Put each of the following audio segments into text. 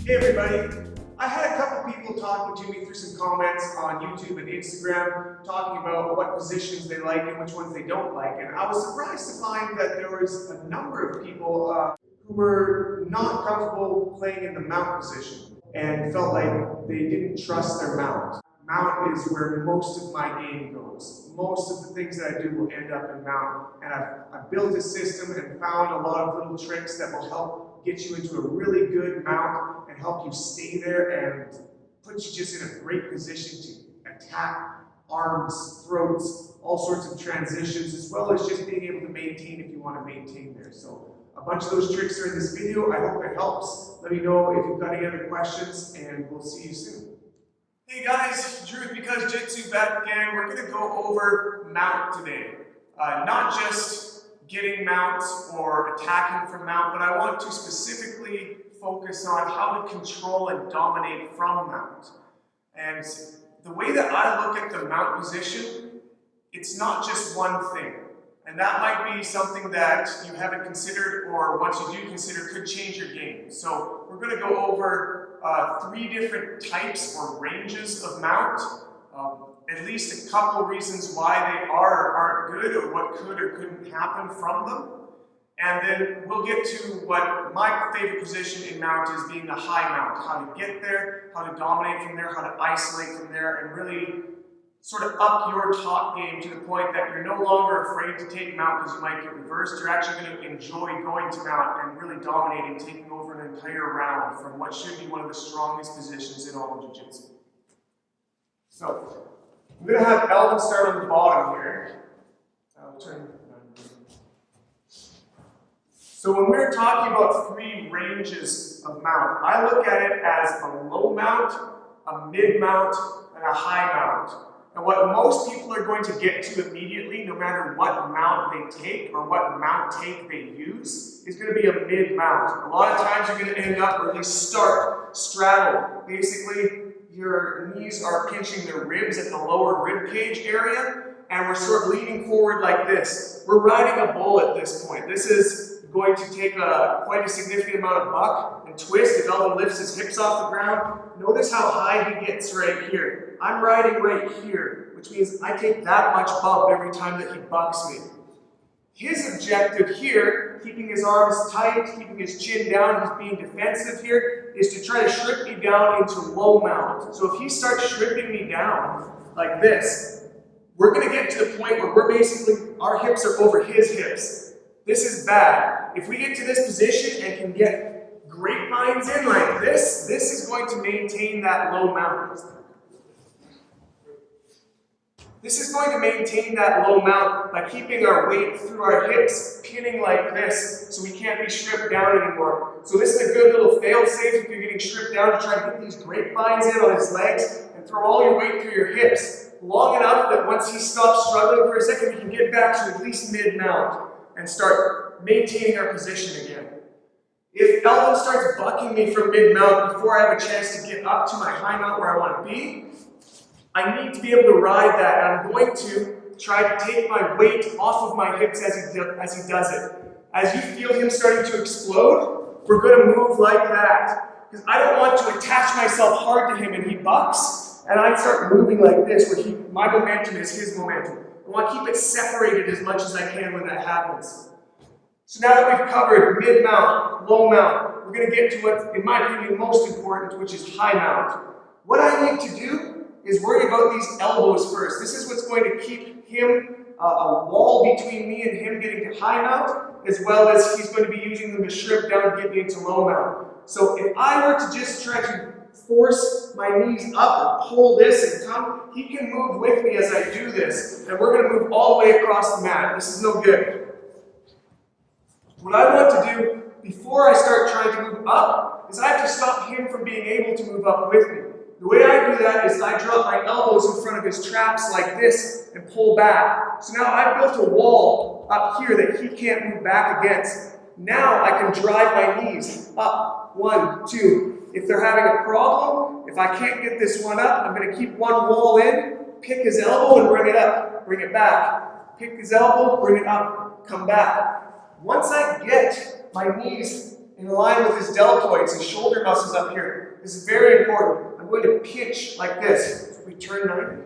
Hey everybody, I had a couple people talking to me through some comments on YouTube and Instagram talking about what positions they like and which ones they don't like, and I was surprised to find that there was a number of people who were not comfortable playing in the mount position and felt like they didn't trust their mount. Mount is where most of my game goes. Most of the things that I do will end up in mount, and I've built a system and found a lot of little tricks that will help get you into a really good mount and help you stay there and put you just in a great position to attack arms, throats, all sorts of transitions, as well as just being able to maintain if you want to maintain there. So a bunch of those tricks are in this video. I hope it helps. Let me know if you've got any other questions, and we'll see you soon. Hey guys, Drew with BJJ Jiu-Jitsu back again. We're going to go over mount today. Not just getting mount or attacking from mount, but I want to specifically focus on how to control and dominate from mount. And the way that I look at the mount position, it's not just one thing. And that might be something that you haven't considered, or once you do consider, could change your game. So we're going to go over 3 different types or ranges of mount, at least a couple reasons why they are or aren't good, or what could or couldn't happen from them. And then we'll get to what my favorite position in mount is, being the high mount, how to get there, how to dominate from there, how to isolate from there, and really sort of up your top game to the point that you're no longer afraid to take mount because you might get reversed. You're actually going to enjoy going to mount and really dominating, taking over an entire round from what should be one of the strongest positions in all of Jiu-Jitsu. So, I'm going to have Elvin start on the bottom here. So when we're talking about 3 ranges of mount, I look at it as a low mount, a mid mount, and a high mount. And what most people are going to get to immediately, no matter what mount they take or what mount take they use, is going to be a mid-mount. A lot of times you're going to end up, or at least start, straddled. Basically, your knees are pinching the ribs at the lower rib cage area, and we're sort of leaning forward like this. We're riding a bull at this point. This is going to take quite a significant amount of buck and twist. If Elvin lifts his hips off the ground, notice how high he gets right here. I'm riding right here, which means I take that much bump every time that he bucks me. His objective here, keeping his arms tight, keeping his chin down, he's being defensive here, is to try to shrink me down into low mount. So if he starts shrimping me down like this, we're going to get to the point where we're basically, our hips are over his hips. This is bad. If we get to this position and can get grapevines in like this is going to maintain that low mount. This is going to maintain that low mount by keeping our weight through our hips, pinning like this, so we can't be stripped down anymore. So this is a good little fail-safe if you're getting stripped down, to try to get these grapevines in on his legs and throw all your weight through your hips long enough that once he stops struggling for a second, we can get back to at least mid-mount and start maintaining our position again. If Elvin starts bucking me from mid-mount before I have a chance to get up to my high mount where I want to be, I need to be able to ride that, and I'm going to try to take my weight off of my hips as he does it. As you feel him starting to explode, we're going to move like that, because I don't want to attach myself hard to him and he bucks, and I start moving like this, where my momentum is his momentum. I want to keep it separated as much as I can when that happens. So now that we've covered mid-mount, low mount, we're going to get to what, in my opinion, most important, which is high mount. What I need to do is worry about these elbows first. This is what's going to keep him, a wall between me and him getting to high mount, as well as he's going to be using them to shrimp down to get me into low mount. So if I were to just try to force my knees up or pull this and come, he can move with me as I do this, and we're going to move all the way across the mat. This is no good. What I want to do before I start trying to move up is I have to stop him from being able to move up with me. The way I do that is I drop my elbows in front of his traps like this and pull back. So now I've built a wall up here that he can't move back against. Now I can drive my knees up, 1, 2. If they're having a problem, if I can't get this one up, I'm going to keep one wall in, pick his elbow and bring it up, bring it back. Pick his elbow, bring it up, come back. Once I get my knees in line with his deltoids, his shoulder muscles up here. This is very important. I'm going to pinch like this. We turn 90.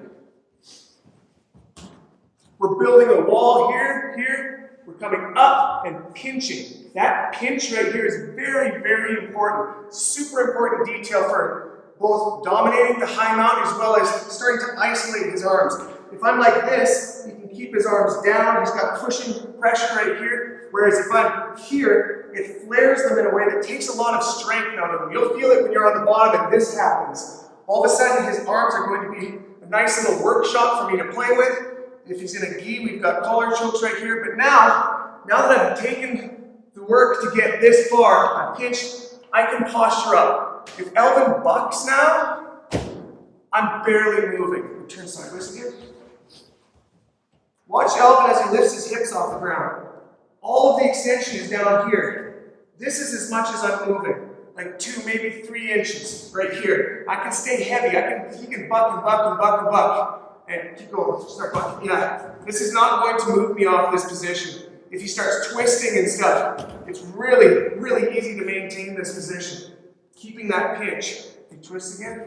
We're building a wall here, here. We're coming up and pinching. That pinch right here is very, very important. Super important detail for both dominating the high mount as well as starting to isolate his arms. If I'm like this, he can keep his arms down. He's got pushing pressure right here. Whereas if I'm here, it flares them in a way that takes a lot of strength out of them. You'll feel it when you're on the bottom and this happens. All of a sudden, his arms are going to be a nice little workshop for me to play with. If he's in a gi, we've got collar chokes right here. But now that I've taken the work to get this far, I pinched, I can posture up. If Elvin bucks now, I'm barely moving. Turn sideways again. Watch Elvin as he lifts his hips off the ground. All of the extension is down here. This is as much as I'm moving. Like 2, maybe 3 inches right here. I can stay heavy. He can buck and buck and buck and buck. And keep going, start bucking. Yeah, this is not going to move me off this position. If he starts twisting and stuff, it's really, really easy to maintain this position. Keeping that pinch. You twist again.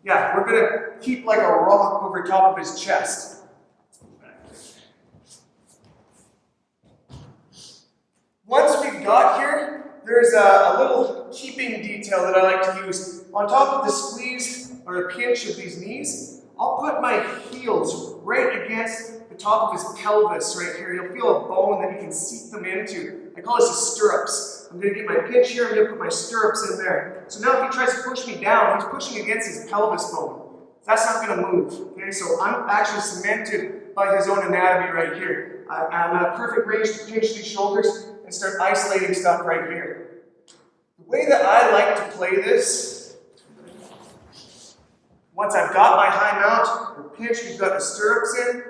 Yeah, we're gonna keep like a rock over top of his chest. Once we've got here, there's a little keeping detail that I like to use. On top of the squeeze or a pinch of these knees, I'll put my heels right against the top of his pelvis right here. You'll feel a bone that you can seat them into. I call this the stirrups. I'm going to get my pinch here, I'm going to put my stirrups in there. So now if he tries to push me down, he's pushing against his pelvis bone. That's not going to move. Okay, so I'm actually cemented by his own anatomy right here. I'm at a perfect range to pinch these shoulders and start isolating stuff right here. The way that I like to play this, once I've got my high mount, or pinch, we've got the stirrups in,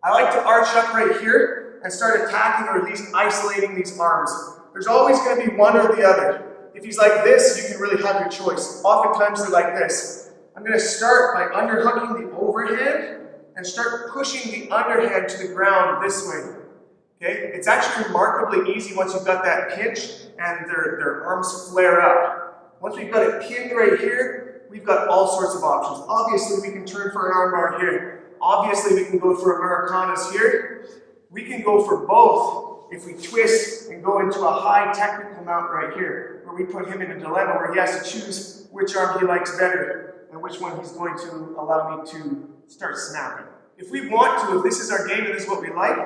I like to arch up right here and start attacking or at least isolating these arms. There's always going to be one or the other. If he's like this, you can really have your choice. Oftentimes they're like this. I'm going to start by underhooking the overhand and start pushing the underhand to the ground this way. Okay? It's actually remarkably easy once you've got that pinch and their arms flare up. Once we've got it pinned right here, we've got all sorts of options. Obviously, we can turn for an armbar here. Obviously, we can go for Americanas here. We can go for both if we twist and go into a high technical mount right here, where we put him in a dilemma where he has to choose which arm he likes better and which one he's going to allow me to start snapping. If we want to, if this is our game and this is what we like,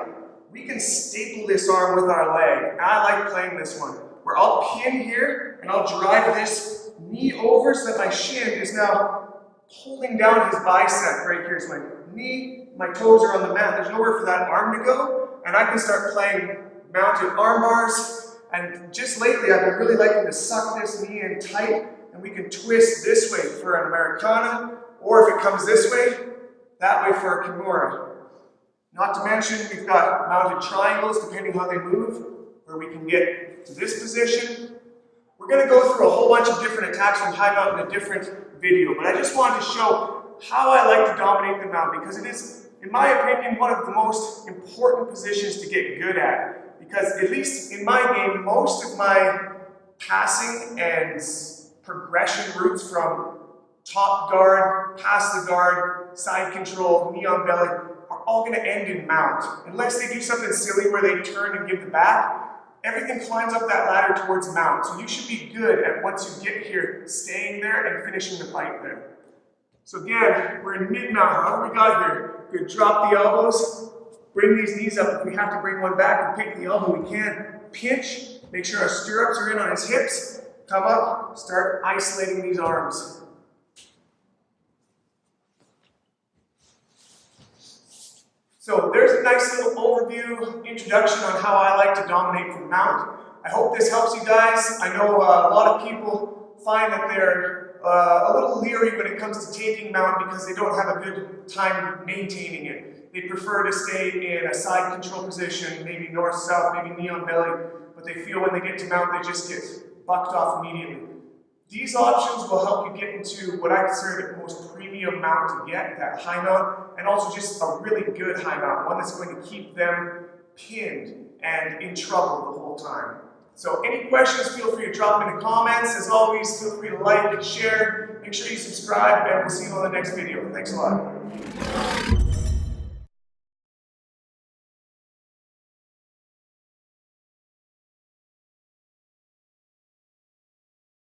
we can staple this arm with our leg. And I like playing this one, where I'll pin here and I'll drive this knee over so that my shin is now holding down his bicep right here. So my knee, my toes are on the mat. There's nowhere for that arm to go. And I can start playing mounted arm bars. And just lately, I've been really liking to suck this knee in tight. And we can twist this way for an Americana. Or if it comes this way, that way for a Kimura. Not to mention, we've got mounted triangles, depending how they move, where we can get to this position. We're going to go through a whole bunch of different attacks from high mount in a different video, but I just wanted to show how I like to dominate the mount, because it is, in my opinion, one of the most important positions to get good at. Because at least in my game, most of my passing and progression routes from top guard, past the guard, side control, knee on belly, are all going to end in mount. Unless they do something silly where they turn and give the back, everything climbs up that ladder towards mount. So you should be good at, once you get here, staying there and finishing the fight there. So again, we're in mid-mount. However we got here, we're going to drop the elbows, bring these knees up. If we have to bring one back and pick the elbow, we can. Pinch, make sure our stirrups are in on his hips. Come up, start isolating these arms. So there's a nice little overview, introduction on how I like to dominate from mount. I hope this helps you guys. I know a lot of people find that they're a little leery when it comes to taking mount because they don't have a good time maintaining it. They prefer to stay in a side control position, maybe north-south, maybe knee on belly, but they feel when they get to mount, they just get bucked off immediately. These options will help you get into what I consider the most premium mount to get, that high mount, and also just a really good high mount, one that's going to keep them pinned and in trouble the whole time. So any questions, feel free to drop them in the comments. As always, feel free to like, share, make sure you subscribe, and we'll see you on the next video. Thanks a lot.